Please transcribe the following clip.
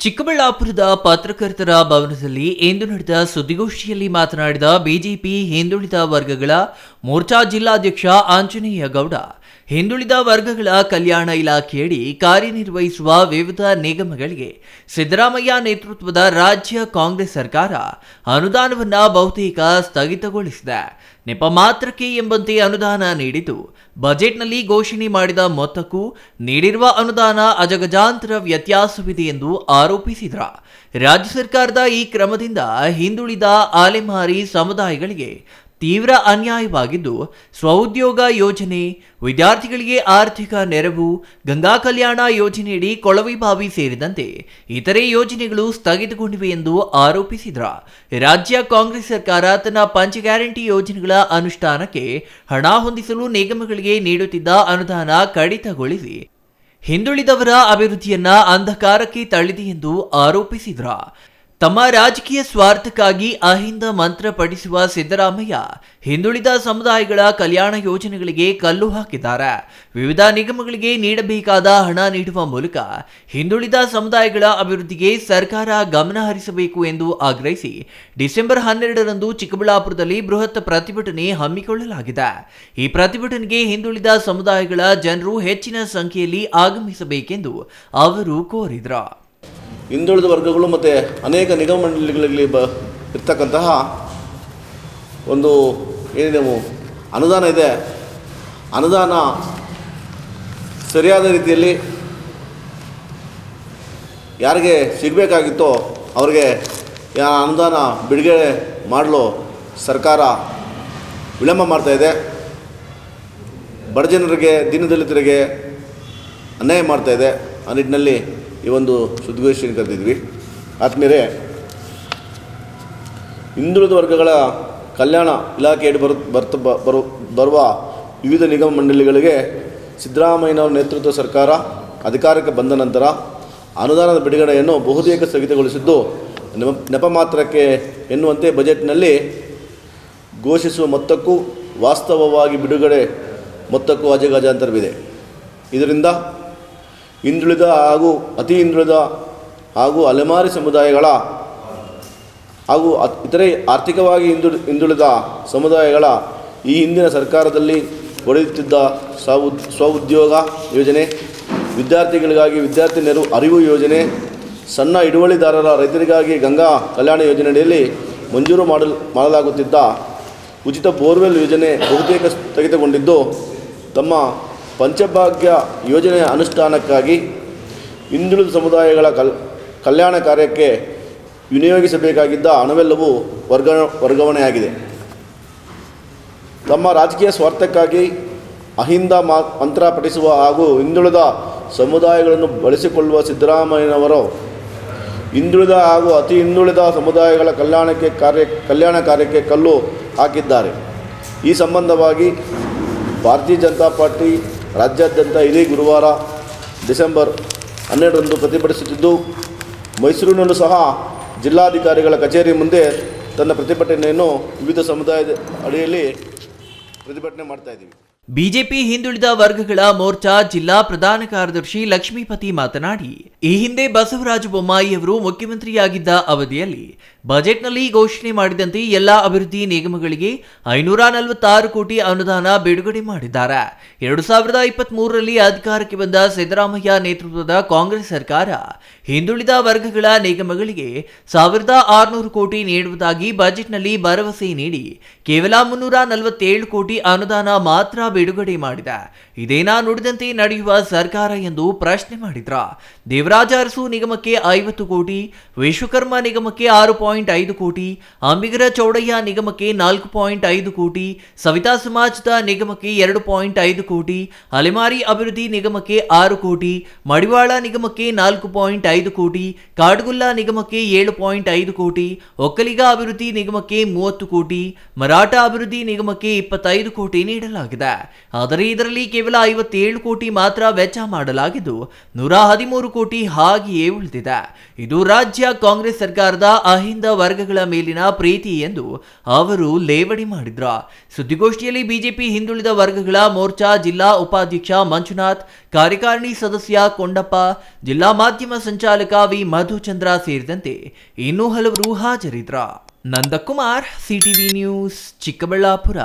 ಚಿಕ್ಕಬಳ್ಳಾಪುರದ ಪತ್ರಕರ್ತರ ಭವನದಲ್ಲಿ ಇಂದು ನಡೆದ ಸುದ್ದಿಗೋಷ್ಠಿಯಲ್ಲಿ ಮಾತನಾಡಿದ ಬಿಜೆಪಿ ಹಿಂದುಳಿದ ವರ್ಗಗಳ ಮೋರ್ಚಾ ಜಿಲ್ಲಾಧ್ಯಕ್ಷ ಆಂಜನೇಯ ಗೌಡ, ಹಿಂದುಳಿದ ವರ್ಗಗಳ ಕಲ್ಯಾಣ ಇಲಾಖೆಯಡಿ ಕಾರ್ಯನಿರ್ವಹಿಸುವ ವಿವಿಧ ನಿಗಮಗಳಿಗೆ ಸಿದ್ದರಾಮಯ್ಯ ನೇತೃತ್ವದ ರಾಜ್ಯ ಕಾಂಗ್ರೆಸ್ ಸರ್ಕಾರ ಅನುದಾನವನ್ನು ಬಹುತೇಕ ಸ್ಥಗಿತಗೊಳಿಸಿದೆ. ನೆಪ ಮಾತ್ರಕ್ಕೆ ಎಂಬಂತೆ ಅನುದಾನ ನೀಡಿದ್ದು, ಬಜೆಟ್ನಲ್ಲಿ ಘೋಷಣೆ ಮಾಡಿದ ಮೊತ್ತಕ್ಕೂ ನೀಡಿರುವ ಅನುದಾನ ಅಜಗಜಾಂತರ ವ್ಯತ್ಯಾಸವಿದೆ ಎಂದು ಆರೋಪಿಸಿದರು. ರಾಜ್ಯ ಸರ್ಕಾರದ ಈ ಕ್ರಮದಿಂದ ಹಿಂದುಳಿದ ಅಲೆಮಾರಿ ಸಮುದಾಯಗಳಿಗೆ ತೀವ್ರ ಅನ್ಯಾಯವಾಗಿದ್ದು, ಸ್ವಉದ್ಯೋಗ ಯೋಜನೆ, ವಿದ್ಯಾರ್ಥಿಗಳಿಗೆ ಆರ್ಥಿಕ ನೆರವು, ಗಂಗಾ ಕಲ್ಯಾಣ ಯೋಜನೆಯಡಿ ಕೊಳವೆಬಾವಿ ಸೇರಿದಂತೆ ಇತರೆ ಯೋಜನೆಗಳು ಸ್ಥಗಿತಗೊಂಡಿವೆ ಎಂದು ಆರೋಪಿಸಿದರು. ರಾಜ್ಯ ಕಾಂಗ್ರೆಸ್ ಸರ್ಕಾರ ತನ್ನ ಪಂಚ ಗ್ಯಾರಂಟಿ ಯೋಜನೆಗಳ ಅನುಷ್ಠಾನಕ್ಕೆ ಹಣ ಹೊಂದಿಸಲು ನಿಗಮಗಳಿಗೆ ನೀಡುತ್ತಿದ್ದ ಅನುದಾನ ಕಡಿತಗೊಳಿಸಿ ಹಿಂದುಳಿದವರ ಅಭಿವೃದ್ಧಿಯನ್ನ ಅಂಧಕಾರಕ್ಕೆ ತಳ್ಳಿದೆ ಎಂದು ಆರೋಪಿಸಿದರು. ತಮ್ಮ ರಾಜಕೀಯ ಸ್ವಾರ್ಥಕ್ಕಾಗಿ ಅಹಿಂದ ಮಂತ್ರ ಪಠಿಸುವ ಸಿದ್ದರಾಮಯ್ಯ ಹಿಂದುಳಿದ ಸಮುದಾಯಗಳ ಕಲ್ಯಾಣ ಯೋಜನೆಗಳಿಗೆ ಕಲ್ಲು ಹಾಕಿದ್ದಾರೆ. ವಿವಿಧ ನಿಗಮಗಳಿಗೆ ನೀಡಬೇಕಾದ ಹಣ ನೀಡುವ ಮೂಲಕ ಹಿಂದುಳಿದ ಸಮುದಾಯಗಳ ಅಭಿವೃದ್ಧಿಗೆ ಸರ್ಕಾರ ಗಮನ ಹರಿಸಬೇಕು ಎಂದು ಆಗ್ರಹಿಸಿ ಡಿಸೆಂಬರ್ 12ರಂದು ಚಿಕ್ಕಬಳ್ಳಾಪುರದಲ್ಲಿ ಬೃಹತ್ ಪ್ರತಿಭಟನೆ ಹಮ್ಮಿಕೊಳ್ಳಲಾಗಿದೆ. ಈ ಪ್ರತಿಭಟನೆಗೆ ಹಿಂದುಳಿದ ಸಮುದಾಯಗಳ ಜನರು ಹೆಚ್ಚಿನ ಸಂಖ್ಯೆಯಲ್ಲಿ ಆಗಮಿಸಬೇಕೆಂದು ಅವರು ಕೋರಿದರು. ಹಿಂದುಳಿದ ವರ್ಗಗಳು ಮತ್ತು ಅನೇಕ ನಿಗಮ ಮಂಡಳಿಗಳಲ್ಲಿ ಇರ್ತಕ್ಕಂತಹ ಒಂದು ಏನೇನು ಅನುದಾನ ಇದೆ, ಅನುದಾನ ಸರಿಯಾದ ರೀತಿಯಲ್ಲಿ ಯಾರಿಗೆ ಸಿಗಬೇಕಾಗಿತ್ತೋ ಅವರಿಗೆ ಅನುದಾನ ಬಿಡುಗಡೆ ಮಾಡಲು ಸರ್ಕಾರ ವಿಳಂಬ ಮಾಡ್ತಾಯಿದೆ. ಬಡ ಜನರಿಗೆ, ದೀನದಲಿತರಿಗೆ ಅನ್ಯಾಯ ಮಾಡ್ತಾಯಿದೆ. ಆ ನಿಟ್ಟಿನಲ್ಲಿ ಈ ಒಂದು ಸುದ್ದಿಗೋಷ್ಠಿಯನ್ನು ಕರೆದಿದ್ವಿ. ಆದ್ಮೇಲೆ ಹಿಂದುಳಿದ ವರ್ಗಗಳ ಕಲ್ಯಾಣ ಇಲಾಖೆಯಡಿ ಬರುವ ವಿವಿಧ ನಿಗಮ ಮಂಡಳಿಗಳಿಗೆ ಸಿದ್ದರಾಮಯ್ಯನವರ ನೇತೃತ್ವದ ಸರ್ಕಾರ ಅಧಿಕಾರಕ್ಕೆ ಬಂದ ನಂತರ ಅನುದಾನದ ಬಿಡುಗಡೆಯನ್ನು ಬಹುತೇಕ ಸ್ಥಗಿತಗೊಳಿಸಿದ್ದು, ನೆಪ ಮಾತ್ರಕ್ಕೆ ಎನ್ನುವಂತೆ ಬಜೆಟ್ನಲ್ಲಿ ಘೋಷಿಸುವ ಮೊತ್ತಕ್ಕೂ ವಾಸ್ತವವಾಗಿ ಬಿಡುಗಡೆ ಮೊತ್ತಕ್ಕೂ ಅಜಗಜಾಂತರವಿದೆ. ಇದರಿಂದ ಹಿಂದುಳಿದ ಹಾಗೂ ಅತಿ ಹಿಂದುಳಿದ ಹಾಗೂ ಅಲೆಮಾರಿ ಸಮುದಾಯಗಳ ಹಾಗೂ ಇತರೆ ಆರ್ಥಿಕವಾಗಿ ಹಿಂದುಳಿದ ಸಮುದಾಯಗಳ ಈ ಹಿಂದಿನ ಸರ್ಕಾರದಲ್ಲಿ ಒಡೆಯುತ್ತಿದ್ದ ಸ್ವಉದ್ಯೋಗ ಯೋಜನೆ, ವಿದ್ಯಾರ್ಥಿಗಳಿಗಾಗಿ ವಿದ್ಯಾರ್ಥಿ ಅರಿವು ಯೋಜನೆ, ಸಣ್ಣ ಹಿಡುವಳಿದಾರರ ರೈತರಿಗಾಗಿ ಗಂಗಾ ಕಲ್ಯಾಣ ಯೋಜನೆಯಲ್ಲಿ ಮಂಜೂರು ಮಾಡಲಾಗುತ್ತಿದ್ದ ಉಚಿತ ಬೋರ್ವೆಲ್ ಯೋಜನೆ ಬಹುತೇಕ ಸ್ಥಗಿತಗೊಂಡಿದ್ದು, ತಮ್ಮ ಪಂಚಭಾಗ್ಯ ಯೋಜನೆಯ ಅನುಷ್ಠಾನಕ್ಕಾಗಿ ಹಿಂದುಳಿದ ಸಮುದಾಯಗಳ ಕಲ್ಯಾಣ ಕಾರ್ಯಕ್ಕೆ ವಿನಿಯೋಗಿಸಬೇಕಾಗಿದ್ದ ಹಣವೆಲ್ಲವೂ ವರ್ಗಾವಣೆಯಾಗಿದೆ. ತಮ್ಮ ರಾಜಕೀಯ ಸ್ವಾರ್ಥಕ್ಕಾಗಿ ಅಹಿಂದ ಮಂತ್ರ ಪಠಿಸುವ ಹಾಗೂ ಹಿಂದುಳಿದ ಸಮುದಾಯಗಳನ್ನು ಬಳಸಿಕೊಳ್ಳುವ ಸಿದ್ದರಾಮಯ್ಯನವರು ಹಿಂದುಳಿದ ಹಾಗೂ ಅತಿ ಹಿಂದುಳಿದ ಸಮುದಾಯಗಳ ಕಲ್ಯಾಣ ಕಾರ್ಯಕ್ಕೆ ಕಲ್ಲು ಹಾಕಿದ್ದಾರೆ. ಈ ಸಂಬಂಧವಾಗಿ ಭಾರತೀಯ ಜನತಾ ಪಾರ್ಟಿ ರಾಜ್ಯಾದ್ಯಂತ ಇದೇ ಗುರುವಾರ ಡಿಸೆಂಬರ್ 12ರಂದು ಪ್ರತಿಭಟಿಸುತ್ತಿದ್ದು, ಮೈಸೂರಿನಲ್ಲೂ ಸಹ ಜಿಲ್ಲಾಧಿಕಾರಿಗಳ ಕಚೇರಿ ಮುಂದೆ ತನ್ನ ಪ್ರತಿಭಟನೆಯನ್ನು ವಿವಿಧ ಸಮುದಾಯದ ಅಡಿಯಲ್ಲಿ ಪ್ರತಿಭಟನೆ ಮಾಡ್ತಾ ಇದ್ದೀವಿ. ಬಿಜೆಪಿ ಹಿಂದುಳಿದ ವರ್ಗಗಳ ಮೋರ್ಚಾ ಜಿಲ್ಲಾ ಪ್ರಧಾನ ಕಾರ್ಯದರ್ಶಿ ಲಕ್ಷ್ಮೀಪತಿ ಮಾತನಾಡಿ, ಈ ಹಿಂದೆ ಬಸವರಾಜ ಬೊಮ್ಮಾಯಿ ಅವರು ಮುಖ್ಯಮಂತ್ರಿಯಾಗಿದ್ದ ಅವಧಿಯಲ್ಲಿ ಬಜೆಟ್ನಲ್ಲಿ ಘೋಷಣೆ ಮಾಡಿದಂತೆ ಎಲ್ಲಾ ಅಭಿವೃದ್ಧಿ ನಿಗಮಗಳಿಗೆ 546 ಕೋಟಿ ಅನುದಾನ ಬಿಡುಗಡೆ ಮಾಡಿದ್ದಾರೆ. 2023ರಲ್ಲಿ ಅಧಿಕಾರಕ್ಕೆ ಬಂದ ಸಿದ್ದರಾಮಯ್ಯ ನೇತೃತ್ವದ ಕಾಂಗ್ರೆಸ್ ಸರ್ಕಾರ ಹಿಂದುಳಿದ ವರ್ಗಗಳ ನಿಗಮಗಳಿಗೆ 1600 ಕೋಟಿ ನೀಡುವುದಾಗಿ ಬಜೆಟ್ನಲ್ಲಿ ಭರವಸೆ ನೀಡಿ ಕೇವಲ 347 ಕೋಟಿ ಅನುದಾನ ಮಾತ್ರ ಬಿಡುಗಡೆ ಮಾಡಿದೆ. ಇದೇನಾ ನುಡಿದಂತೆ ನಡೆಯುವ ಸರ್ಕಾರ ಎಂದು ಪ್ರಶ್ನೆ ಮಾಡಿದ್ರ. ದೇವರಾಜ ಅರಸು ನಿಗಮಕ್ಕೆ 50 ಕೋಟಿ, ವಿಶ್ವಕರ್ಮ ನಿಗಮಕ್ಕೆ 6.5 ಕೋಟಿ, ಅಂಬಿಗರ ಚೌಡಯ್ಯ ನಿಗಮಕ್ಕೆ 4.5 ಕೋಟಿ, ಸವಿತಾ ಸಮಾಜದ ನಿಗಮಕ್ಕೆ 2.5 ಕೋಟಿ, ಅಲೆಮಾರಿ ಅಭಿವೃದ್ಧಿ ನಿಗಮಕ್ಕೆ 6 ಕೋಟಿ, ಮಡಿವಾಳ ನಿಗಮಕ್ಕೆ 4.5 ಕೋಟಿ, ಕಾಡ್ಗುಲ್ಲ ನಿಗಮಕ್ಕೆ 7.5 ಕೋಟಿ, ಒಕ್ಕಲಿಗ ಅಭಿವೃದ್ಧಿ ನಿಗಮಕ್ಕೆ 30 ಕೋಟಿ, ಮರಾಠ ಅಭಿವೃದ್ಧಿ ನಿಗಮಕ್ಕೆ 25 ಕೋಟಿ ನೀಡಲಾಗಿದೆ. ಆದರೆ ಇದರಲ್ಲಿ ಕೇವಲ 57 ಕೋಟಿ ಮಾತ್ರ ವೆಚ್ಚ ಮಾಡಲಾಗಿದ್ದು 113 ಕೋಟಿ ಹಾಗೆಯೇ ಉಳಿದಿದೆ. ಇದು ರಾಜ್ಯ ಕಾಂಗ್ರೆಸ್ ಸರ್ಕಾರದ ಅಹಿಂದ ಅಹಿಂದ ವರ್ಗಗಳ ಮೇಲಿನ ಪ್ರೀತಿ ಎಂದು ಅವರು ಲೇವಡಿ ಮಾಡಿದ್ರ. ಸುದ್ದಿಗೋಷ್ಠಿಯಲ್ಲಿ ಬಿಜೆಪಿ ಹಿಂದುಳಿದ ವರ್ಗಗಳ ಮೋರ್ಚಾ ಜಿಲ್ಲಾ ಉಪಾಧ್ಯಕ್ಷ ಮಂಜುನಾಥ್, ಕಾರ್ಯಕಾರಿಣಿ ಸದಸ್ಯ ಕೊಂಡಪ್ಪ, ಜಿಲ್ಲಾ ಮಾಧ್ಯಮ ಸಂಚಾಲಕ ವಿ ಮಧುಚಂದ್ರ ಸೇರಿದಂತೆ ಇನ್ನೂ ಹಲವರು ಹಾಜರಿದ್ರ. Nandakumar, CTV news, Chikkaballapur.